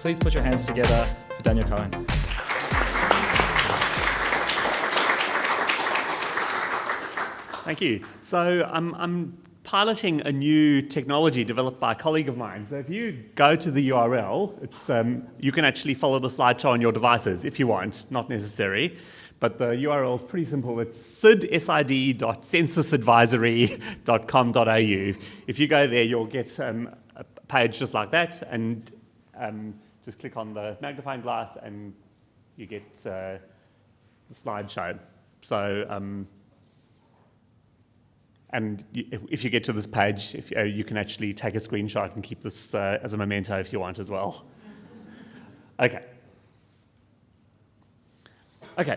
Please put your hands together for Daniel Cohen. Thank you. So I'm piloting a new technology developed by a colleague of mine. So if you go to the URL, you can actually follow the slideshow on your devices if you want, not necessary. But the URL is pretty simple. It's sid.censusadvisory.com.au. If you go there, you'll get a page just like that, and just click on the magnifying glass and you get the slideshow. So, and if you get to this page, you can actually take a screenshot and keep this as a memento if you want as well. Okay,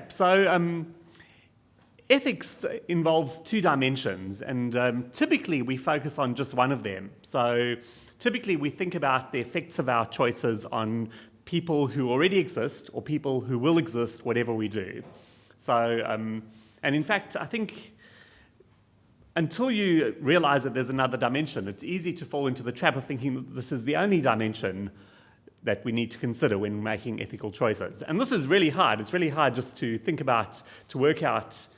so ethics involves two dimensions, and typically we focus on just one of them. So typically we think about the effects of our choices on people who already exist or people who will exist, whatever we do. So, and in fact, I think until you realize that there's another dimension, it's easy to fall into the trap of thinking that this is the only dimension that we need to consider when making ethical choices. And this is really hard. It's really hard just to think about, to work out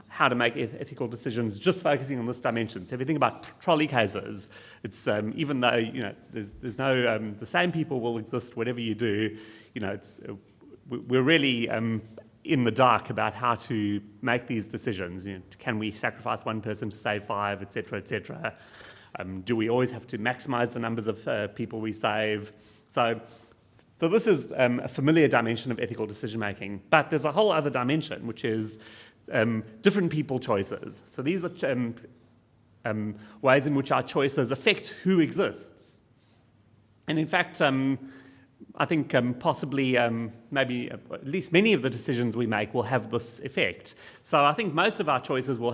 how to make ethical decisions just focusing on this dimension. So if you think about trolley cases, it's even though there's no the same people will exist whatever you do, we're really in the dark about how to make these decisions. Can we sacrifice one person to save five, etc., etc.? Do we always have to maximize the numbers of people we save? So this is a familiar dimension of ethical decision making, but there's a whole other dimension, which is different people choices. So these are ways in which our choices affect who exists. And in fact, I think possibly maybe at least many of the decisions we make will have this effect. So I think most of our choices will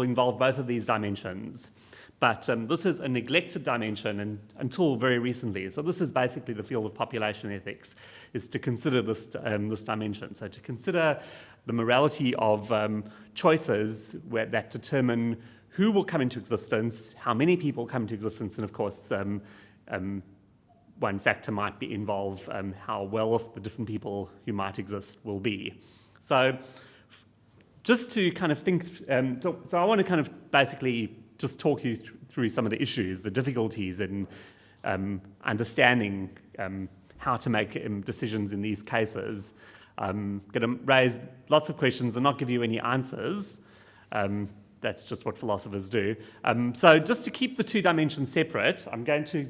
involve both of these dimensions. But this is a neglected dimension until very recently. So this is basically the field of population ethics, is to consider this dimension. So to consider the morality of choices that determine who will come into existence, how many people come into existence, and of course, one factor might involve how well off the different people who might exist will be. So just to kind of think, so I want to kind of basically just talk you through some of the issues, the difficulties in understanding how to make decisions in these cases. I'm going to raise lots of questions and not give you any answers. That's just what philosophers do. So just to keep the two dimensions separate, I'm going to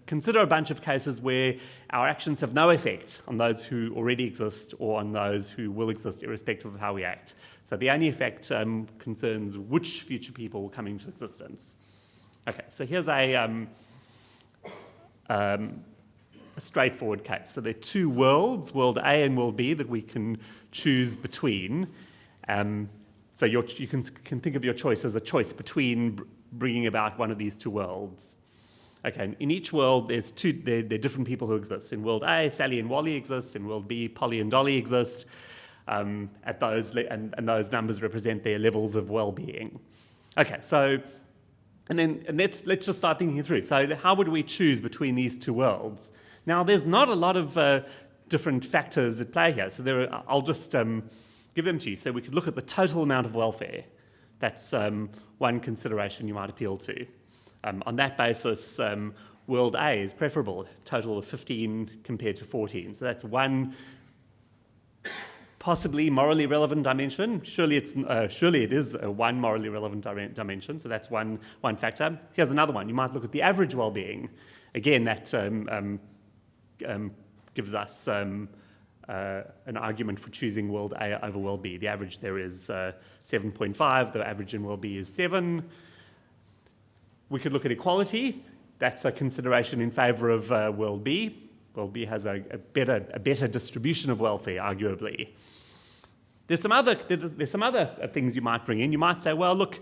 consider a bunch of cases where our actions have no effect on those who already exist or on those who will exist, irrespective of how we act. So the only effect concerns which future people will come into existence. Okay, so here's a straightforward case. So there are two worlds, world A and world B, that we can choose between. So you can think of your choice as a choice between bringing about one of these two worlds. Okay, in each world, there are different people who exist. In world A, Sally and Wally exist. In world B, Polly and Dolly exist. And those numbers represent their levels of well-being. Okay, so and let's just start thinking it through. So how would we choose between these two worlds? Now, there's not a lot of different factors at play here. So I'll just give them to you. So we could look at the total amount of welfare. That's one consideration you might appeal to. On that basis, world A is preferable, total of 15 compared to 14. So that's one possibly morally relevant dimension. Surely it is one morally relevant dimension. So that's one factor. Here's another one. You might look at the average well-being. Again, that gives us an argument for choosing world A over world B. The average there is 7.5. The average in world B is 7. We could look at equality. That's a consideration in favour of world B. World B has a better distribution of welfare, arguably. There's some other things you might bring in. You might say, well, look,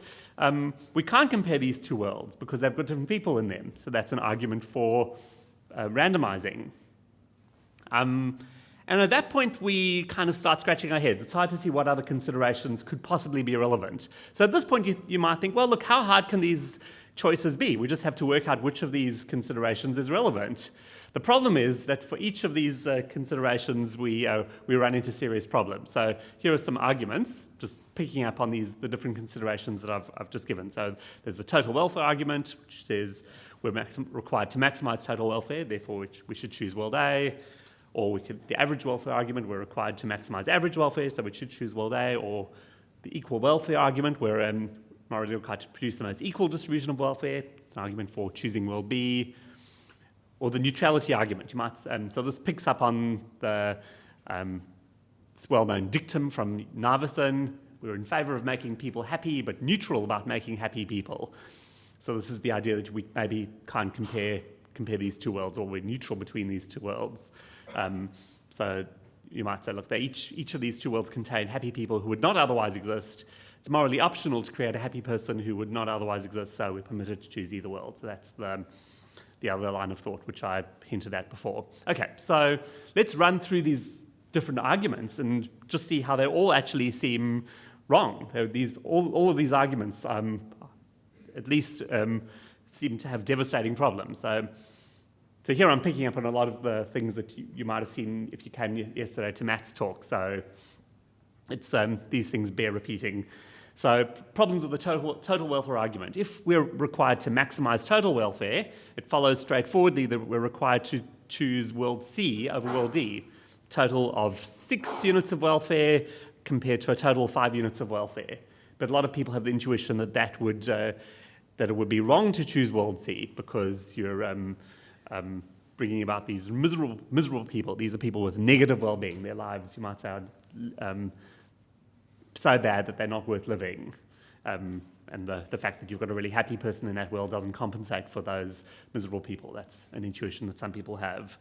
we can't compare these two worlds because they've got different people in them. So that's an argument for randomizing. And at that point, we kind of start scratching our heads. It's hard to see what other considerations could possibly be relevant. So at this point, you might think, well, look, how hard can these choices be? We just have to work out which of these considerations is relevant. The problem is that for each of these considerations, we run into serious problems. So here are some arguments, just picking up on the different considerations that I've just given. So there's the total welfare argument, which says we're required to maximize total welfare, therefore we should choose world A. Or the average welfare argument, we're required to maximize average welfare, so we should choose world A. Or the equal welfare argument, we're morally required to produce the most equal distribution of welfare. It's an argument for choosing world B. Or the neutrality argument. You might so this picks up on the this well-known dictum from Narveson. We're in favour of making people happy, but neutral about making happy people. So this is the idea that we maybe can't compare these two worlds, or we're neutral between these two worlds. So you might say, look, each of these two worlds contain happy people who would not otherwise exist. It's morally optional to create a happy person who would not otherwise exist, so we're permitted to choose either world. So that's the other line of thought, which I hinted at before. Okay, so let's run through these different arguments and just see how they all actually seem wrong. All of these arguments, at least, seem to have devastating problems. So here I'm picking up on a lot of the things that you might have seen if you came yesterday to Matt's talk. So it's these things bear repeating. So problems with the total welfare argument. If we're required to maximize total welfare, it follows straightforwardly that we're required to choose world C over world D. Total of 6 units of welfare compared to a total of 5 units of welfare. But a lot of people have the intuition that it would be wrong to choose world C because you're bringing about these miserable people. These are people with negative well-being. Their lives, you might say, are so bad that they're not worth living. And the fact that you've got a really happy person in that world doesn't compensate for those miserable people. That's an intuition that some people have.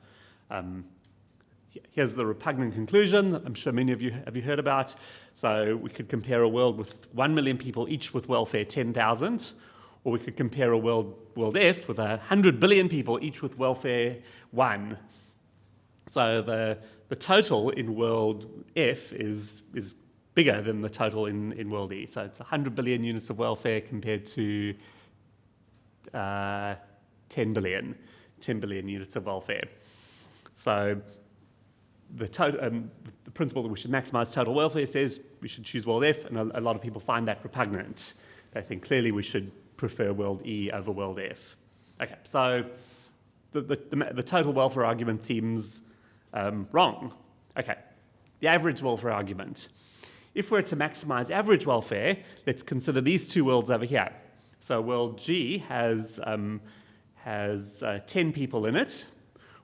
Here's the repugnant conclusion that I'm sure many of you have heard about. So we could compare a world with 1 million people, each with welfare 10,000, or we could compare a world F with 100 billion people, each with welfare 1. So the total in world F is bigger than the total in world E. So it's 100 billion units of welfare compared to 10 billion units of welfare. So the principle that we should maximize total welfare says we should choose world F, and a lot of people find that repugnant. They think clearly we should prefer world E over world F. Okay, so the total welfare argument seems wrong. Okay, the average welfare argument. If we're to maximize average welfare, let's consider these two worlds over here. So world G has 10 people in it,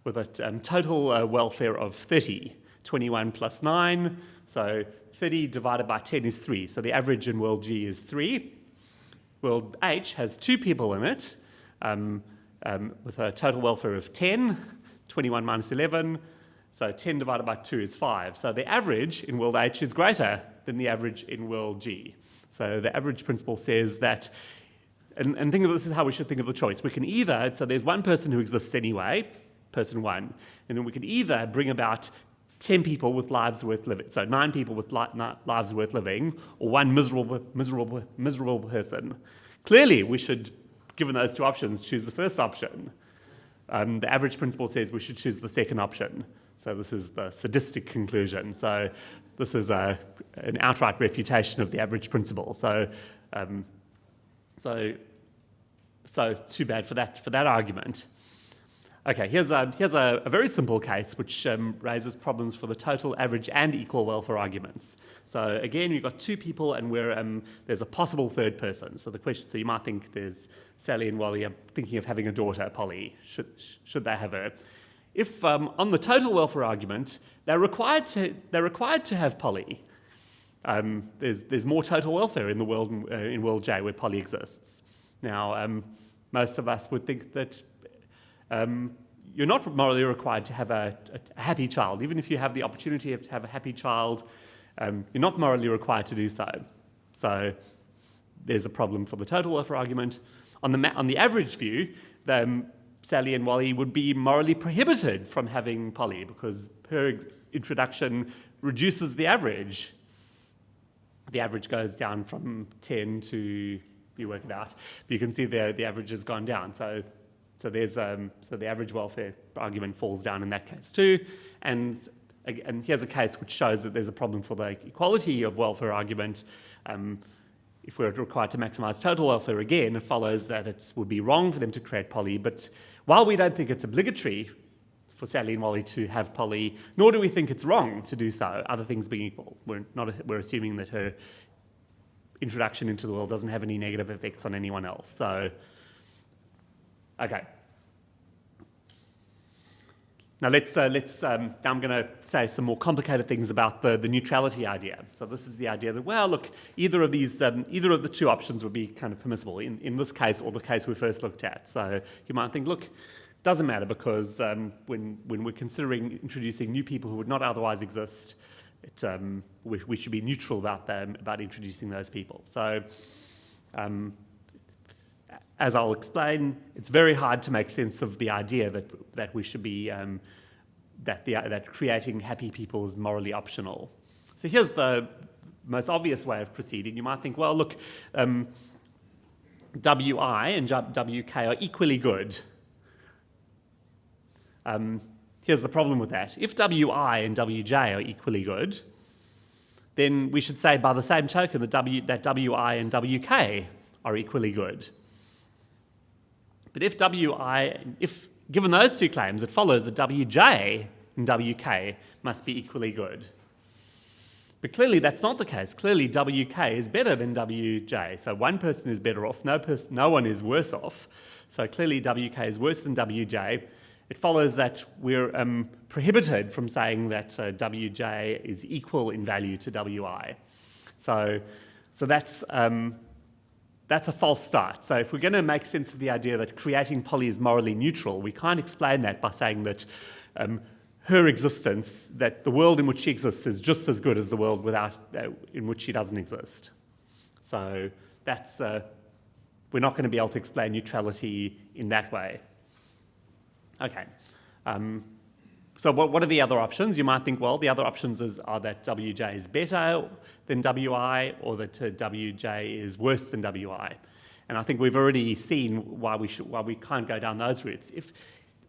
with a total welfare of 30. 21 plus 9, so 30 divided by 10 is 3. So the average in world G is 3. World H has 2 people in it, with a total welfare of 10. 21 minus 11, so 10 divided by 2 is 5. So the average in world H is greater than the average in world G. So the average principle says that, and think of this is how we should think of the choice. We can either, so there's one person who exists anyway, person 1, and then we could either bring about 10 people with lives worth living, so 9 people with lives worth living, or one miserable person. Clearly, we should, given those two options, choose the first option. The average principle says we should choose the second option. So this is the sadistic conclusion. So this is an outright refutation of the average principle. So too bad for that argument. Okay, here's a very simple case which raises problems for the total, average, and equal welfare arguments. So again, we've got 2 people, and there's a possible third person. So the question, so you might think there's Sally and Wally are thinking of having a daughter, Polly. Should they have her? If on the total welfare argument, they're required to have Polly. There's more total welfare in the world in world J where Polly exists. Now, most of us would think that. You're not morally required to have a happy child. Even if you have the opportunity to have a happy child, you're not morally required to do so. So there's a problem for the total welfare argument. On the average view, Sally and Wally would be morally prohibited from having Polly because her introduction reduces the average. The average goes down from 10 to, you work it out. But you can see the average has gone down. So So the average welfare argument falls down in that case too. And here's a case which shows that there's a problem for the equality of welfare argument. If we're required to maximise total welfare again, it follows that it would be wrong for them to create poly. But while we don't think it's obligatory for Sally and Wally to have poly, nor do we think it's wrong to do so, other things being equal. We're assuming that her introduction into the world doesn't have any negative effects on anyone else. So, okay. Now now I'm going to say some more complicated things about the neutrality idea. So this is the idea that, well, look, either of the two options would be kind of permissible in this case or the case we first looked at. So you might think, look, doesn't matter because when we're considering introducing new people who would not otherwise exist, we should be neutral about introducing those people. So as I'll explain, it's very hard to make sense of the idea that we should be that creating happy people is morally optional. So here's the most obvious way of proceeding. You might think, well, look, WI and WK are equally good. Here's the problem with that. If WI and WJ are equally good, then we should say by the same token that WI and WK are equally good. But if given those two claims, it follows that WJ and WK must be equally good. But clearly that's not the case. Clearly WK is better than WJ. So one person is better off, no one is worse off. So clearly WK is worse than WJ. It follows that we're prohibited from saying that WJ is equal in value to WI. So that's a false start. So if we're going to make sense of the idea that creating poly is morally neutral, we can't explain that by saying that her existence, that the world in which she exists is just as good as the world in which she doesn't exist. So that's we're not going to be able to explain neutrality in that way. Okay. So what are the other options? You might think, well, the other options are that WJ is better than WI or that WJ is worse than WI. And I think we've already seen why we can't go down those routes.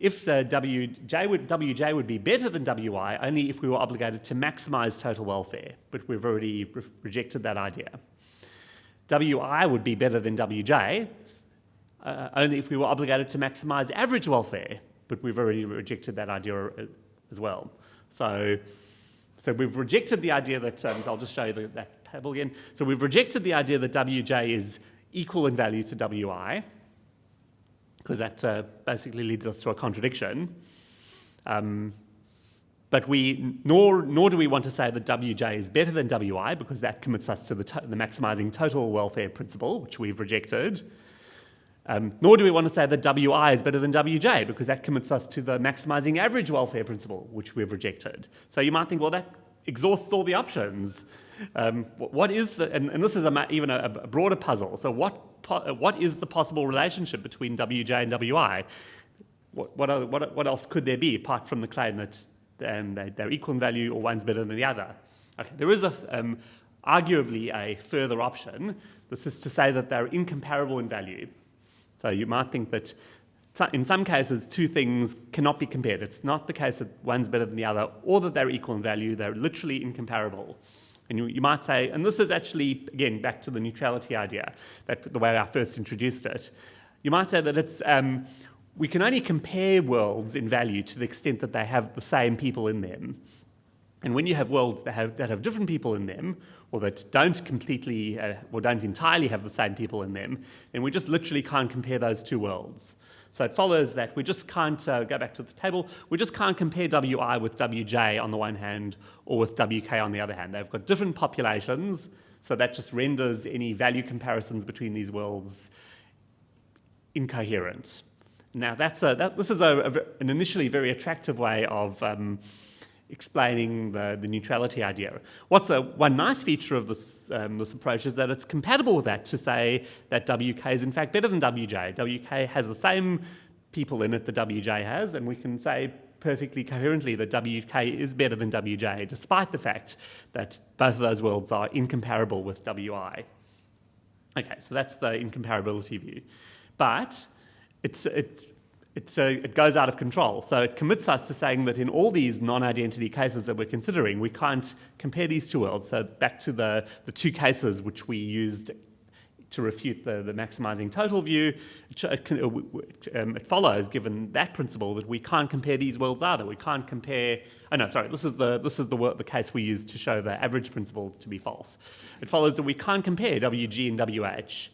If the WJ would be better than WI only if we were obligated to maximise total welfare, but we've already rejected that idea. WI would be better than WJ only if we were obligated to maximise average welfare, but we've already rejected that idea as well. So we've rejected the idea that, I'll just show you that table again. So we've rejected the idea that WJ is equal in value to WI, because that basically leads us to a contradiction. But nor do we want to say that WJ is better than WI, because that commits us to the maximising total welfare principle, which we've rejected. Nor do we want to say that WI is better than WJ, because that commits us to the maximising average welfare principle, which we've rejected. So you might think, well, that exhausts all the options. What is and this is even a broader puzzle. So what is the possible relationship between WJ and WI? What else could there be apart from the claim that they're equal in value or one's better than the other? Okay, there is arguably a further option. This is to say that they're incomparable in value. So you might think that in some cases two things cannot be compared. It's not the case that one's better than the other or that they're equal in value. They're literally incomparable. And you might say, and this is actually, again, back to the neutrality idea, that the way I first introduced it. You might say that it's we can only compare worlds in value to the extent that they have the same people in them. And when you have worlds that have different people in them, or that don't completely or don't entirely have the same people in them, then we just literally can't compare those two worlds. So it follows that we just can't, go back to the table, we just can't compare WI with WJ on the one hand or with WK on the other hand. They've got different populations, so that just renders any value comparisons between these worlds incoherent. Now this is an initially very attractive way of explaining the neutrality idea. One nice feature of this approach is that it's compatible with that, to say that WK is in fact better than WJ. WK has the same people in it that WJ has, and we can say perfectly coherently that WK is better than WJ, despite the fact that both of those worlds are incomparable with WI. Okay, so that's the incomparability view. But it goes out of control. So it commits us to saying that in all these non-identity cases that we're considering, we can't compare these two worlds. So back to the two cases which we used to refute the maximizing total view, it follows, given that principle, that we can't compare these worlds either. We can't compare. Oh no, sorry. This is the case we used to show the average principle to be false. It follows that we can't compare WG and WH.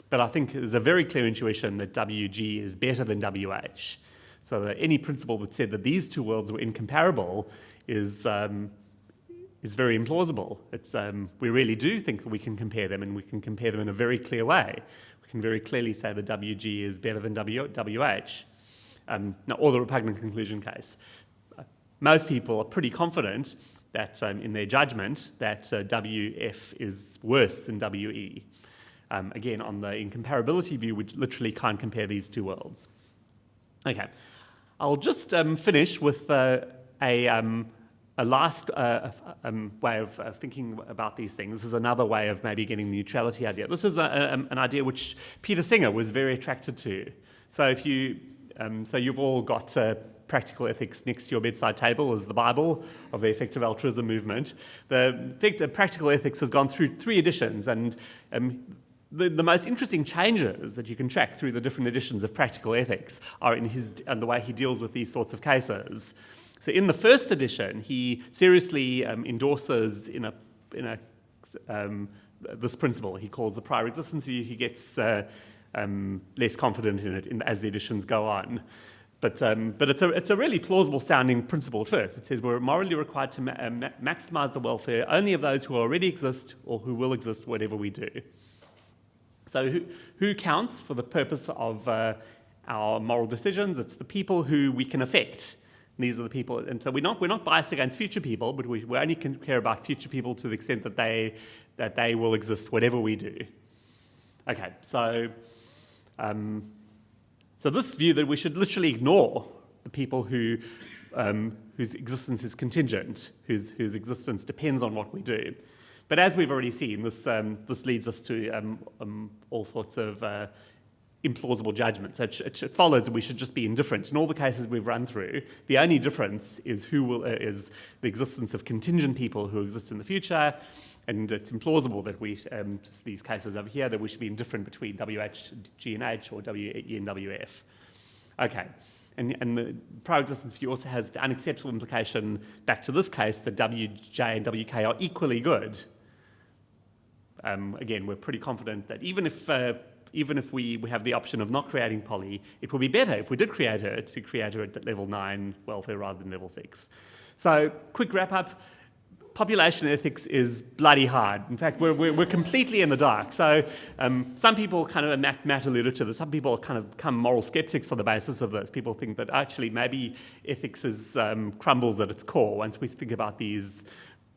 But I think there's a very clear intuition that WG is better than WH. So that any principle that said that these two worlds were incomparable is very implausible. We really do think that we can compare them, and we can compare them in a very clear way. We can very clearly say that WG is better than WH, or the repugnant conclusion case. Most people are pretty confident that, in their judgment, that WF is worse than WE. Again, on the incomparability view, we literally can't compare these two worlds. Okay, I'll just finish with a last way of thinking about these things. This is another way of maybe getting the neutrality idea. This is an idea which Peter Singer was very attracted to. So if you've all got practical ethics next to your bedside table as the Bible of the effective altruism movement. The practical ethics has gone through 3 editions, and the most interesting changes that you can track through the different editions of practical ethics are in the way he deals with these sorts of cases. So in the first edition, he seriously endorses this principle he calls the prior existence view. He gets less confident in it as the editions go on. But it's a really plausible sounding principle at first. It says we're morally required to maximize the welfare only of those who already exist or who will exist whatever we do. So who counts for the purpose of our moral decisions? It's the people who we can affect. And these are the people, and so we're not biased against future people, but we only can care about future people to the extent that they will exist whatever we do. Okay, so this view that we should literally ignore the people whose existence is contingent, whose existence depends on what we do. But as we've already seen, this leads us to all sorts of implausible judgments. It follows that we should just be indifferent. In all the cases we've run through, the only difference is is the existence of contingent people who exist in the future, and it's implausible that just these cases over here, that we should be indifferent between WH, G and H, or WE and WF. Okay. And the prior existence view also has the unacceptable implication back to this case that WJ and WK are equally good. Again, we're pretty confident that even if we have the option of not creating poly, it would be better if we did create her at level 9 welfare rather than level 6. So, quick wrap up. Population ethics is bloody hard. In fact, we're completely in the dark. So some people kind of, Matt alluded to this, some people kind of become moral skeptics on the basis of this. People think that actually maybe ethics crumbles at its core. Once we think about these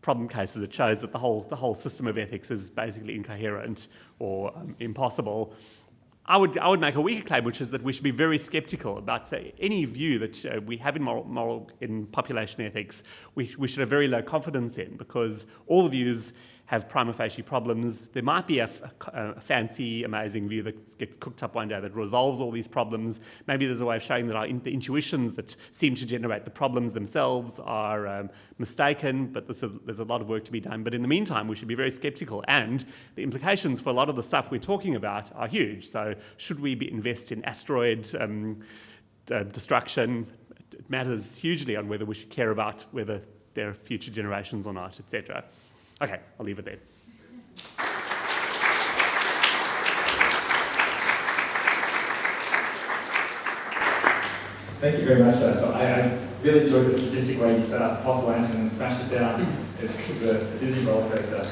problem cases, it shows that the whole system of ethics is basically incoherent or impossible. I would make a weaker claim, which is that we should be very sceptical about any view that we have in population ethics. We should have very low confidence in, because all the views have prima facie problems. There might be a fancy, amazing view that gets cooked up one day that resolves all these problems. Maybe there's a way of showing that the intuitions that seem to generate the problems themselves are mistaken, but there's a lot of work to be done. But in the meantime, we should be very sceptical, and the implications for a lot of the stuff we're talking about are huge. So should we invest in asteroid destruction? It matters hugely on whether we should care about whether there are future generations or not, etc. Okay, I'll leave it there. Thank you very much for that. So I really enjoyed the sadistic way you set up possible answer and smashed it down. It's a dizzy roller coaster.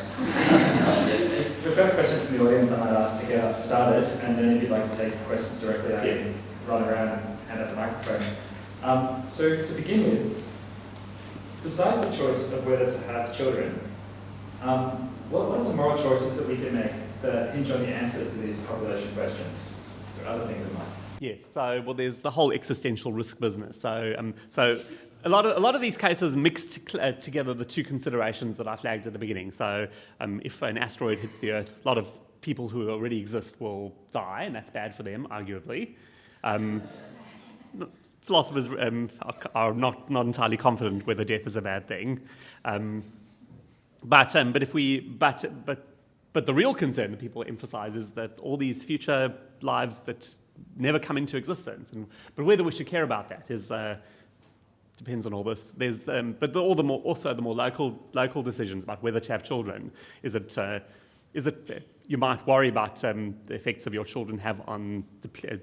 We've got a question from the audience I might ask to get us started, and then if you'd like to take questions directly, I can run around and hand out the microphone. So to begin with, besides the choice of whether to have children, what are some moral choices that we can make that hinge on the answer to these population questions? Is there other things in mind? Yes, so there's the whole existential risk business. So a lot of these cases mix together the two considerations that I flagged at the beginning. So if an asteroid hits the Earth, a lot of people who already exist will die, and that's bad for them, arguably. philosophers are not entirely confident whether death is a bad thing. But the real concern that people emphasise is that all these future lives that never come into existence, but whether we should care about that is depends on all this. There's but the more local decisions about whether to have children. Is it you might worry about the effects of your children have on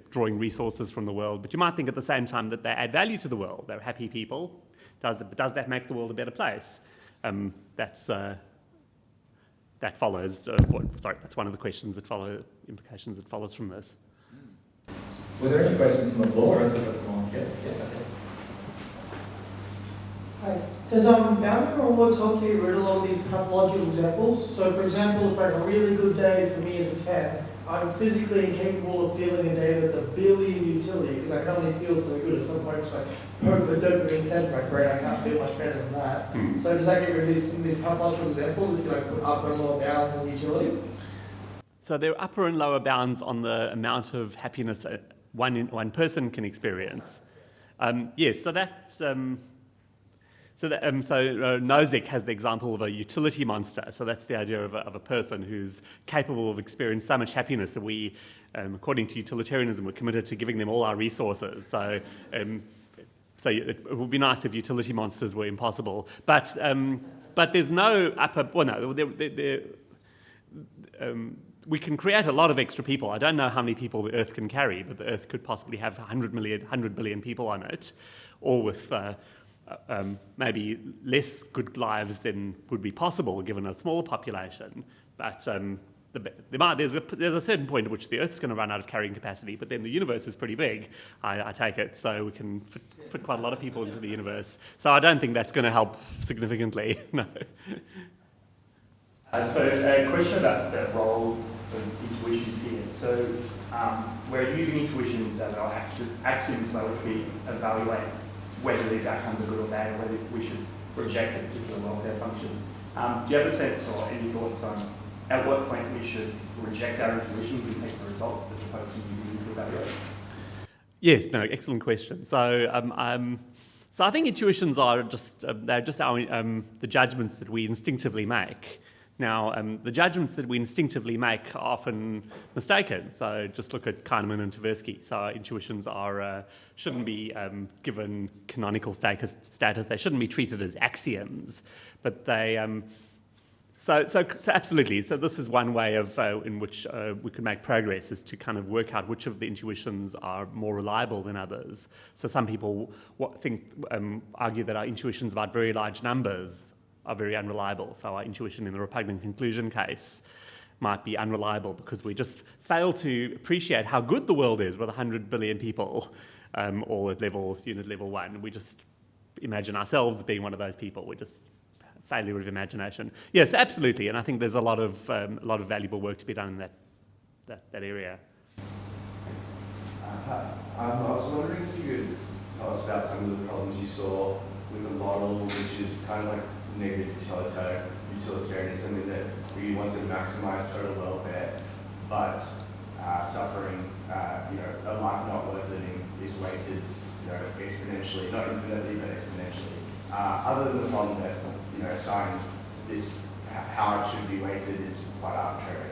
drawing resources from the world, but you might think at the same time that they add value to the world. They're happy people. Does that make the world a better place? That follows. That's one of the questions implications that follows from this. Were there any questions from the floor, or else we've got some more? Yeah, okay. Hi. Does boundary rewards help get rid of a lot of these pathological examples? So, for example, if I have a really good day for me as a 10, I'm physically incapable of feeling a day that's a billion utility because I can only feel so good at some point. Just like poke the dopamine center in my brain, I can't feel much better than that. So does that get rid of these pathological examples if you like put upper and lower bounds on utility? So there are upper and lower bounds on the amount of happiness one person can experience. Yes, so that. Nozick has the example of a utility monster. So that's the idea of a person who's capable of experiencing so much happiness that we, according to utilitarianism, we're committed to giving them all our resources. So it would be nice if utility monsters were impossible. But there's no upper. Well, no. We can create a lot of extra people. I don't know how many people the Earth can carry, but the Earth could possibly have 100 billion people on it, all with. Maybe less good lives than would be possible given a smaller population. But there's a certain point at which the Earth's going to run out of carrying capacity, but then the universe is pretty big, I take it, so we can fit quite a lot of people into the universe. So I don't think that's going to help significantly, no. So a question about the role of intuitions here. So we're using intuitions as our axioms by which we evaluate whether these outcomes are good or bad, or whether we should reject a particular welfare function. Do you have a sense or any thoughts on at what point we should reject our intuitions and take the result as opposed to using them to evaluate? Yes, no, excellent question. So I think intuitions are they're just our the judgments that we instinctively make. Now, the judgments that we instinctively make are often mistaken. So just look at Kahneman and Tversky. So our intuitions shouldn't be given canonical status. They shouldn't be treated as axioms. But they... So absolutely. So this is one way of in which we can make progress, is to kind of work out which of the intuitions are more reliable than others. So some people argue that our intuitions about very large numbers are very unreliable. So our intuition in the repugnant conclusion case might be unreliable because we just fail to appreciate how good the world is with 100 billion people, all at unit level 1. We just imagine ourselves being one of those people. We just failure of imagination. Yes, absolutely, and I think there's a lot of valuable work to be done in that area. I was wondering if you could tell us about some of the problems you saw with the model, which is kind of like negative utilitarianism, in that we want to maximise total welfare, but suffering, a life not worth living is weighted, exponentially, not infinitely, but exponentially. Other than the problem that, assigning this, how it should be weighted is quite arbitrary.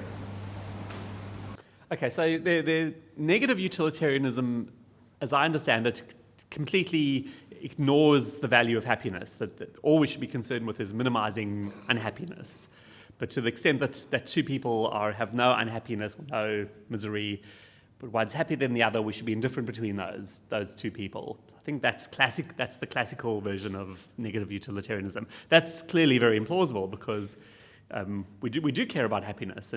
Okay, so the negative utilitarianism, as I understand it, completely ignores the value of happiness, that all we should be concerned with is minimising unhappiness. But to the extent that two people have no unhappiness, no misery, but one's happier than the other, we should be indifferent between those two people. I think that's the classical version of negative utilitarianism. That's clearly very implausible because we do care about happiness,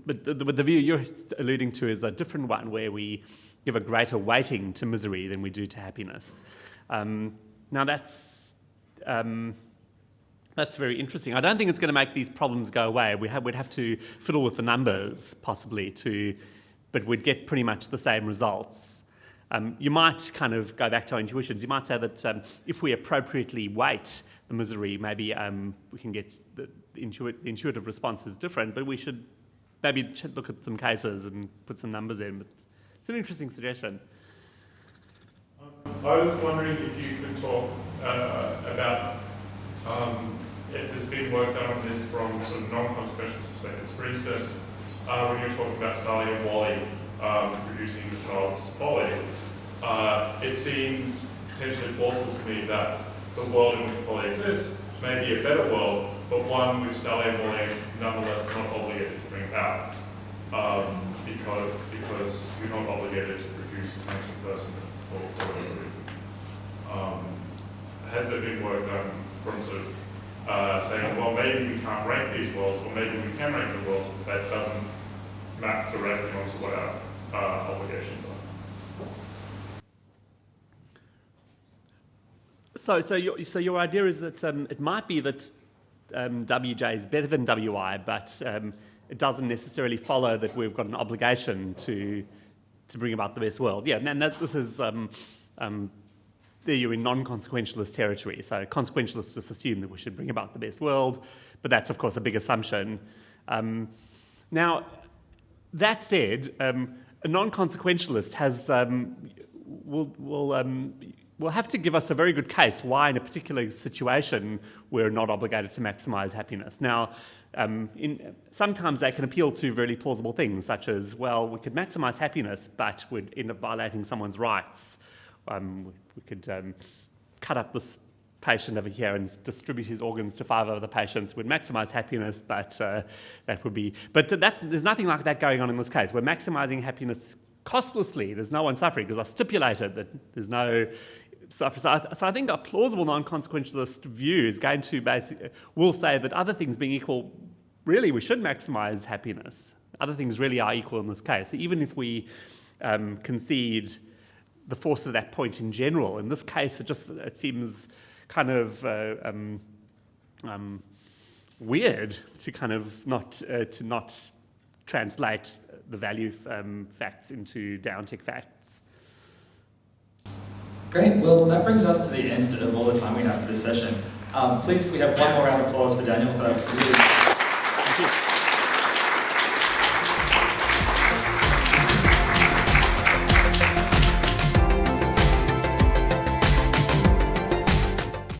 but the view you're alluding to is a different one where we give a greater weighting to misery than we do to happiness. Now that's very interesting. I don't think it's going to make these problems go away. We'd have to fiddle with the numbers possibly but we'd get pretty much the same results. You might kind of go back to our intuitions. You might say that if we appropriately weight the misery, maybe we can get the intuitive response is different, but we should maybe look at some cases and put some numbers in. But it's an interesting suggestion. I was wondering if you could talk about if there's been work done on this from sort of non-consequential perspectives. For instance, when you're talking about Sally and Wally producing the child Polly, it seems potentially plausible to me that the world in which Polly exists may be a better world, but one which Sally and Wally are nonetheless not obligated to bring about, because you're not obligated to produce an ancient person for whatever reason. Has there been work done from sort of saying, well, maybe we can't rank these worlds, or maybe we can rank the worlds, but that doesn't map directly onto what our obligations are? So your idea is that it might be that WJ is better than WI, but it doesn't necessarily follow that we've got an obligation to bring about the best world. Yeah, and this is there you're in non-consequentialist territory. So consequentialists just assume that we should bring about the best world, but that's of course a big assumption. Now, that said, a non-consequentialist has will have to give us a very good case why in a particular situation we're not obligated to maximise happiness. Now, sometimes they can appeal to really plausible things, such as, well, we could maximise happiness, but we'd end up violating someone's rights. We could cut up this patient over here and distribute his organs to 5 other patients. We'd maximise happiness, but that would be... But there's nothing like that going on in this case. We're maximising happiness costlessly. There's no one suffering, because I stipulated that there's no... So I think a plausible non-consequentialist view is going to will say that other things being equal, really we should maximise happiness. Other things really are equal in this case. Even if we concede the force of that point in general, in this case it seems kind of weird to kind of not translate the value facts into deontic facts. Great, well that brings us to the end of all the time we have for this session. Please, we have one more round of applause for Daniel for that. Thank you.